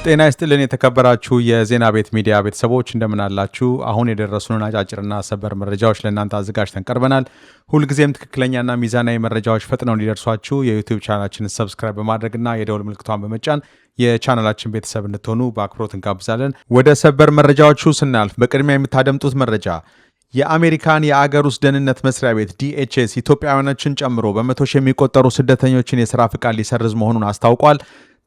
ጤና ይስጥልን የተከበራችሁ የዜና ቤት ሚዲያ ቤተሰቦች እንደምን አላችሁ? አሁን የደረሱንን አጫጭርና ሰበር መረጃዎች ለእናንተ አዘጋጅተን ቀርበናል። ሁልጊዜም ትክክለኛና ሚዛናዊ መረጃዎች ፈጥነው እንዲደርሷችሁ የዩቲዩብ ቻናላችንን ሰብስክራይብ በማድረግና የደውል ምልክቷን በመጫን የቻናላችን ቤተሰብ እንድትሆኑ በአክብሮት እንጋብዛለን። ወደ ሰበር መረጃዎቹ ስናልፍ በቅድሚያ የምታደምጡት መረጃ የአሜሪካን የአገር ውስጥ ደህንነት መስሪያ ቤት DHS ኢትዮጵያውያኖችን ጨምሮ በመቶ ሺህ የሚቆጠሩ ስደተኞችን የሥራ ፍቃድ ሊሰርዝ መሆኑን አስታውቋል።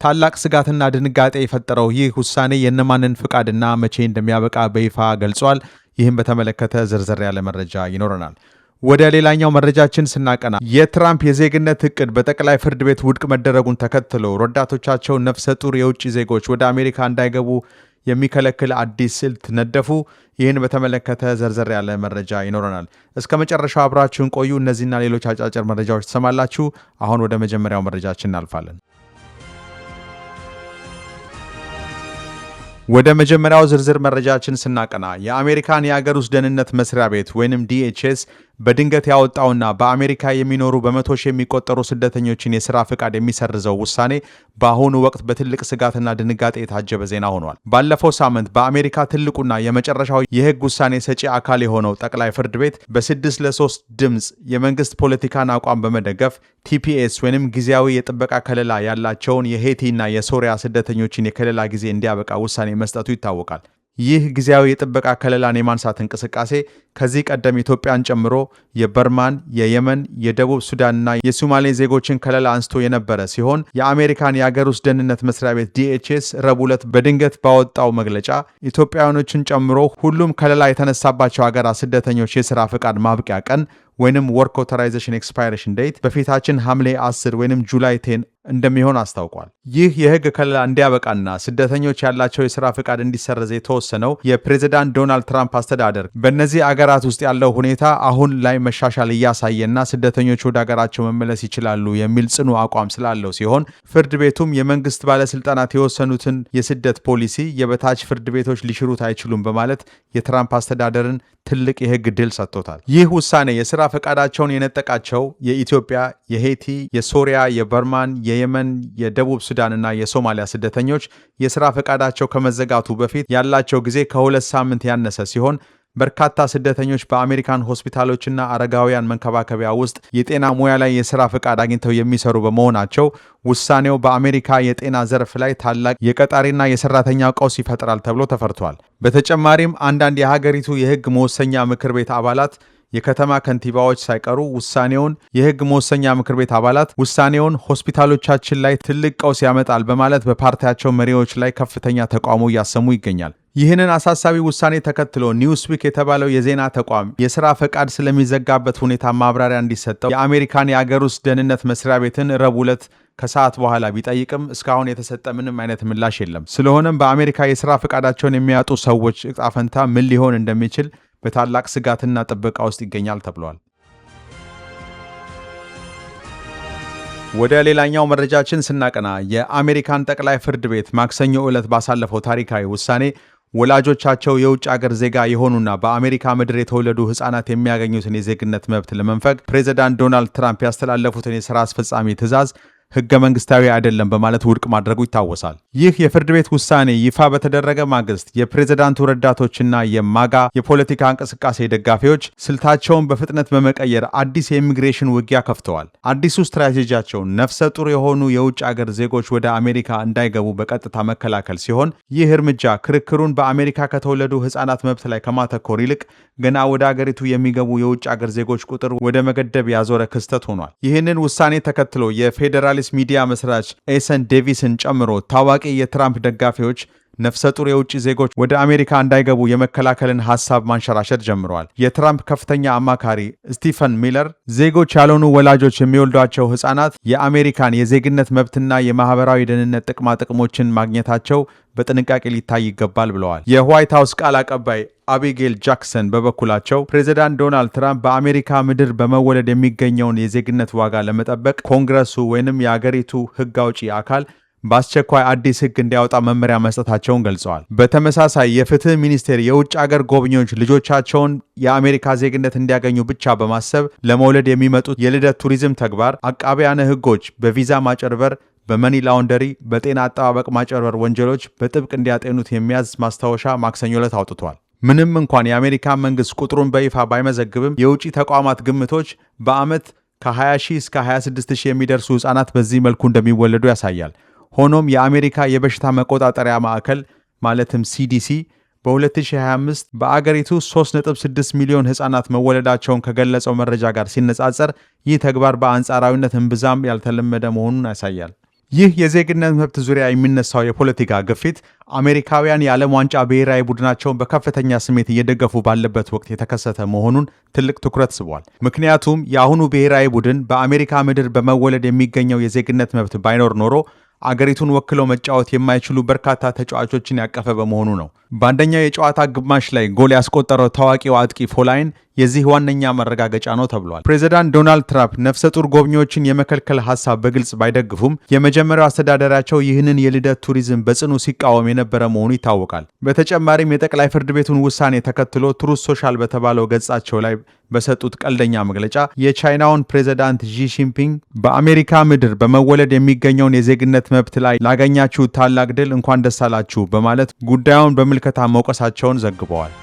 ታላቅ ስጋትና ድንጋጤ የፈጠረው ይህ ውሳኔ የእነማንን ፍቃድና መቼ እንደሚያበቃ በይፋ ገልጿል። ይህም በተመለከተ ዝርዝር ያለ መረጃ ይኖረናል። ወደ ሌላኛው መረጃችን ስናቀና የትራምፕ የዜግነት እቅድ በጠቅላይ ፍርድ ቤት ውድቅ መደረጉን ተከትሎ ረዳቶቻቸው ነፍሰ ጡር የውጭ ዜጎች ወደ አሜሪካ እንዳይገቡ የሚከለክል አዲስ ስልት ነደፉ። ይህን በተመለከተ ዘርዘር ያለ መረጃ ይኖረናል። እስከ መጨረሻው አብራችሁን ቆዩ። እነዚህና ሌሎች አጫጭር መረጃዎች ትሰማላችሁ። አሁን ወደ መጀመሪያው መረጃችን እናልፋለን። ወደ መጀመሪያው ዝርዝር መረጃችን ስናቀና የአሜሪካን የአገር ውስጥ ደህንነት መስሪያ ቤት ወይንም DHS በድንገት ያወጣውና በአሜሪካ የሚኖሩ በመቶ ሺህ የሚቆጠሩ ስደተኞችን የሥራ ፍቃድ የሚሰርዘው ውሳኔ በአሁኑ ወቅት በትልቅ ስጋትና ድንጋጤ የታጀበ ዜና ሆኗል። ባለፈው ሳምንት በአሜሪካ ትልቁና የመጨረሻው የሕግ ውሳኔ ሰጪ አካል የሆነው ጠቅላይ ፍርድ ቤት በ6-3 ድምፅ የመንግስት ፖለቲካን አቋም በመደገፍ TPS ወይንም ጊዜያዊ የጥበቃ ከለላ ያላቸውን የሄቲና የሶሪያ ስደተኞችን የከለላ ጊዜ እንዲያበቃ ውሳኔ መስጠቱ ይታወቃል። ይህ ጊዜያዊ የጥበቃ ከለላን የማንሳት እንቅስቃሴ ከዚህ ቀደም ኢትዮጵያን ጨምሮ የበርማን፣ የየመን፣ የደቡብ ሱዳንና የሶማሌ ዜጎችን ከለላ አንስቶ የነበረ ሲሆን የአሜሪካን የአገር ውስጥ ደህንነት መስሪያ ቤት DHS ረቡዕ ዕለት በድንገት ባወጣው መግለጫ ኢትዮጵያውያኖችን ጨምሮ ሁሉም ከለላ የተነሳባቸው ሀገራት ስደተኞች የሥራ ፍቃድ ማብቂያ ቀን ወይንም ወርክ ኦቶራይዜሽን ኤክስፓይሬሽን ዴት በፊታችን ሐምሌ 10 ወይንም ጁላይ 10 እንደሚሆን አስታውቋል። ይህ የሕግ ከለላ እንዲያበቃና ስደተኞች ያላቸው የሥራ ፍቃድ እንዲሰረዝ የተወሰነው የፕሬዝዳንት ዶናልድ ትራምፕ አስተዳደር በእነዚህ አገራት ውስጥ ያለው ሁኔታ አሁን ላይ መሻሻል እያሳየና ስደተኞች ወደ አገራቸው መመለስ ይችላሉ የሚል ጽኑ አቋም ስላለው ሲሆን ፍርድ ቤቱም የመንግስት ባለስልጣናት የወሰኑትን የስደት ፖሊሲ የበታች ፍርድ ቤቶች ሊሽሩት አይችሉም በማለት የትራምፕ አስተዳደርን ትልቅ የሕግ ድል ሰጥቶታል። ይህ ውሳኔ የሥራ ፈቃዳቸውን የነጠቃቸው የኢትዮጵያ፣ የሄቲ፣ የሶሪያ፣ የበርማን፣ የየመን፣ የደቡብ ሱዳንና የሶማሊያ ስደተኞች የሥራ ፈቃዳቸው ከመዘጋቱ በፊት ያላቸው ጊዜ ከ2 ሳምንት ያነሰ ሲሆን በርካታ ስደተኞች በአሜሪካን ሆስፒታሎችና አረጋውያን መንከባከቢያ ውስጥ የጤና ሙያ ላይ የሥራ ፈቃድ አግኝተው የሚሰሩ በመሆናቸው ውሳኔው በአሜሪካ የጤና ዘርፍ ላይ ታላቅ የቀጣሪና የሰራተኛ ቀውስ ይፈጥራል ተብሎ ተፈርቷል። በተጨማሪም አንዳንድ የሀገሪቱ የሕግ መወሰኛ ምክር ቤት አባላት የከተማ ከንቲባዎች ሳይቀሩ የሕግ መወሰኛ ምክር ቤት አባላት ውሳኔውን ሆስፒታሎቻችን ላይ ትልቅ ቀውስ ያመጣል በማለት በፓርቲያቸው መሪዎች ላይ ከፍተኛ ተቃውሞ እያሰሙ ይገኛል። ይህንን አሳሳቢ ውሳኔ ተከትሎ ኒውስዊክ የተባለው የዜና ተቋም የሥራ ፈቃድ ስለሚዘጋበት ሁኔታ ማብራሪያ እንዲሰጠው የአሜሪካን የአገር ውስጥ ደህንነት መስሪያ ቤትን ረቡዕ ዕለት ከሰዓት በኋላ ቢጠይቅም እስካሁን የተሰጠ ምንም አይነት ምላሽ የለም። ስለሆነም በአሜሪካ የሥራ ፈቃዳቸውን የሚያጡ ሰዎች ዕጣ ፈንታ ምን ሊሆን እንደሚችል በታላቅ ስጋትና ጥበቃ ውስጥ ይገኛል ተብሏል። ወደ ሌላኛው መረጃችን ስናቀና የአሜሪካን ጠቅላይ ፍርድ ቤት ማክሰኞ ዕለት ባሳለፈው ታሪካዊ ውሳኔ ወላጆቻቸው የውጭ አገር ዜጋ የሆኑና በአሜሪካ ምድር የተወለዱ ሕፃናት የሚያገኙትን የዜግነት መብት ለመንፈግ ፕሬዝዳንት ዶናልድ ትራምፕ ያስተላለፉትን የሥራ አስፈጻሚ ትዕዛዝ ሕገ መንግስታዊ አይደለም በማለት ውድቅ ማድረጉ ይታወሳል። ይህ የፍርድ ቤት ውሳኔ ይፋ በተደረገ ማግስት የፕሬዝዳንቱ ረዳቶችና የማጋ የፖለቲካ እንቅስቃሴ ደጋፊዎች ስልታቸውን በፍጥነት በመቀየር አዲስ የኢሚግሬሽን ውጊያ ከፍተዋል። አዲሱ ስትራቴጂያቸው ነፍሰ ጡር የሆኑ የውጭ አገር ዜጎች ወደ አሜሪካ እንዳይገቡ በቀጥታ መከላከል ሲሆን ይህ እርምጃ ክርክሩን በአሜሪካ ከተወለዱ ሕፃናት መብት ላይ ከማተኮር ይልቅ ገና ወደ አገሪቱ የሚገቡ የውጭ አገር ዜጎች ቁጥር ወደ መገደብ ያዞረ ክስተት ሆኗል። ይህንን ውሳኔ ተከትሎ የፌዴራል ሚዲያ መስራች ኤሰን ዴቪስን ጨምሮ ታዋቂ የትራምፕ ደጋፊዎች ነፍሰ ጡር የውጭ ዜጎች ወደ አሜሪካ እንዳይገቡ የመከላከልን ሐሳብ ማንሸራሸር ጀምረዋል። የትራምፕ ከፍተኛ አማካሪ ስቲፈን ሚለር ዜጎች ያልሆኑ ወላጆች የሚወልዷቸው ሕፃናት የአሜሪካን የዜግነት መብትና የማህበራዊ ደህንነት ጥቅማ ጥቅሞችን ማግኘታቸው በጥንቃቄ ሊታይ ይገባል ብለዋል። የዋይት ሃውስ ቃል አቀባይ አቢጌል ጃክሰን በበኩላቸው ፕሬዝዳንት ዶናልድ ትራምፕ በአሜሪካ ምድር በመወለድ የሚገኘውን የዜግነት ዋጋ ለመጠበቅ ኮንግረሱ ወይንም የአገሪቱ ሕግ አውጪ አካል በአስቸኳይ አዲስ ሕግ እንዲያወጣ መመሪያ መስጠታቸውን ገልጸዋል። በተመሳሳይ የፍትህ ሚኒስቴር የውጭ አገር ጎብኚዎች ልጆቻቸውን የአሜሪካ ዜግነት እንዲያገኙ ብቻ በማሰብ ለመውለድ የሚመጡት የልደት ቱሪዝም ተግባር አቃቢያነ ሕጎች በቪዛ ማጨርበር በመኒ ላውንደሪ፣ በጤና አጠባበቅ ማጭበርበር ወንጀሎች በጥብቅ እንዲያጤኑት የሚያዝ ማስታወሻ ማክሰኞ ዕለት አውጥቷል። ምንም እንኳን የአሜሪካ መንግስት ቁጥሩን በይፋ ባይመዘግብም የውጭ ተቋማት ግምቶች በዓመት ከ20,000 እስከ 26,000 የሚደርሱ ሕፃናት በዚህ መልኩ እንደሚወለዱ ያሳያል። ሆኖም የአሜሪካ የበሽታ መቆጣጠሪያ ማዕከል ማለትም CDC በ2025 በአገሪቱ 3.6 ሚሊዮን ሕፃናት መወለዳቸውን ከገለጸው መረጃ ጋር ሲነጻጸር ይህ ተግባር በአንጻራዊነት እምብዛም ያልተለመደ መሆኑን ያሳያል። ይህ የዜግነት መብት ዙሪያ የሚነሳው የፖለቲካ ግፊት አሜሪካውያን የዓለም ዋንጫ ብሔራዊ ቡድናቸውን በከፍተኛ ስሜት እየደገፉ ባለበት ወቅት የተከሰተ መሆኑን ትልቅ ትኩረት ስቧል። ምክንያቱም የአሁኑ ብሔራዊ ቡድን በአሜሪካ ምድር በመወለድ የሚገኘው የዜግነት መብት ባይኖር ኖሮ አገሪቱን ወክለው መጫወት የማይችሉ በርካታ ተጫዋቾችን ያቀፈ በመሆኑ ነው። በአንደኛው የጨዋታ ግማሽ ላይ ጎል ያስቆጠረው ታዋቂው አጥቂ ፎላይን የዚህ ዋነኛ መረጋገጫ ነው ተብሏል። ፕሬዚዳንት ዶናልድ ትራምፕ ነፍሰ ጡር ጎብኚዎችን የመከልከል ሐሳብ በግልጽ ባይደግፉም የመጀመሪያው አስተዳደራቸው ይህንን የልደት ቱሪዝም በጽኑ ሲቃወም የነበረ መሆኑ ይታወቃል። በተጨማሪም የጠቅላይ ፍርድ ቤቱን ውሳኔ ተከትሎ ትሩዝ ሶሻል በተባለው ገጻቸው ላይ በሰጡት ቀልደኛ መግለጫ የቻይናውን ፕሬዚዳንት ዢ ጂንፒንግ በአሜሪካ ምድር በመወለድ የሚገኘውን የዜግነት መብት ላይ ላገኛችሁ ታላቅ ድል እንኳን ደስ አላችሁ በማለት ጉዳዩን በምልከታ መውቀሳቸውን ዘግበዋል።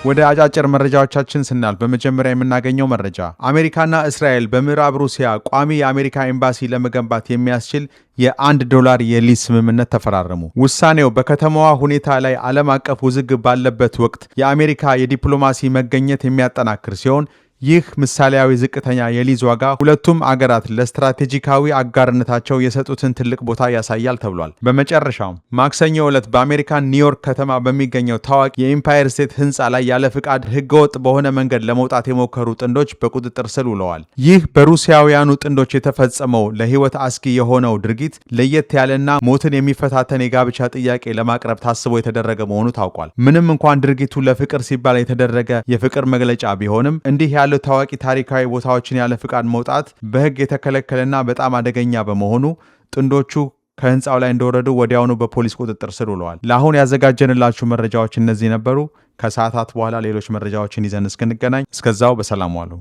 ወደ አጫጭር መረጃዎቻችን ስናልፍ በመጀመሪያ የምናገኘው መረጃ አሜሪካና እስራኤል በምዕራብ ሩሲያ ቋሚ የአሜሪካ ኤምባሲ ለመገንባት የሚያስችል $1 የሊዝ ስምምነት ተፈራረሙ። ውሳኔው በከተማዋ ሁኔታ ላይ ዓለም አቀፍ ውዝግብ ባለበት ወቅት የአሜሪካ የዲፕሎማሲ መገኘት የሚያጠናክር ሲሆን ይህ ምሳሌያዊ ዝቅተኛ የሊዝ ዋጋ ሁለቱም አገራት ለስትራቴጂካዊ አጋርነታቸው የሰጡትን ትልቅ ቦታ ያሳያል ተብሏል። በመጨረሻም ማክሰኞ ዕለት በአሜሪካ ኒውዮርክ ከተማ በሚገኘው ታዋቂ የኢምፓየር ስቴት ሕንፃ ላይ ያለ ፍቃድ ሕገወጥ በሆነ መንገድ ለመውጣት የሞከሩ ጥንዶች በቁጥጥር ስር ውለዋል። ይህ በሩሲያውያኑ ጥንዶች የተፈጸመው ለሕይወት አስጊ የሆነው ድርጊት ለየት ያለና ሞትን የሚፈታተን የጋብቻ ጥያቄ ለማቅረብ ታስቦ የተደረገ መሆኑ ታውቋል። ምንም እንኳን ድርጊቱ ለፍቅር ሲባል የተደረገ የፍቅር መግለጫ ቢሆንም እንዲህ ያለው ታዋቂ ታሪካዊ ቦታዎችን ያለ ፍቃድ መውጣት በሕግ የተከለከለና በጣም አደገኛ በመሆኑ ጥንዶቹ ከህንፃው ላይ እንደወረዱ ወዲያውኑ በፖሊስ ቁጥጥር ስር ውለዋል። ለአሁን ያዘጋጀንላችሁ መረጃዎች እነዚህ ነበሩ። ከሰዓታት በኋላ ሌሎች መረጃዎችን ይዘን እስክንገናኝ እስከዛው በሰላም ዋሉ።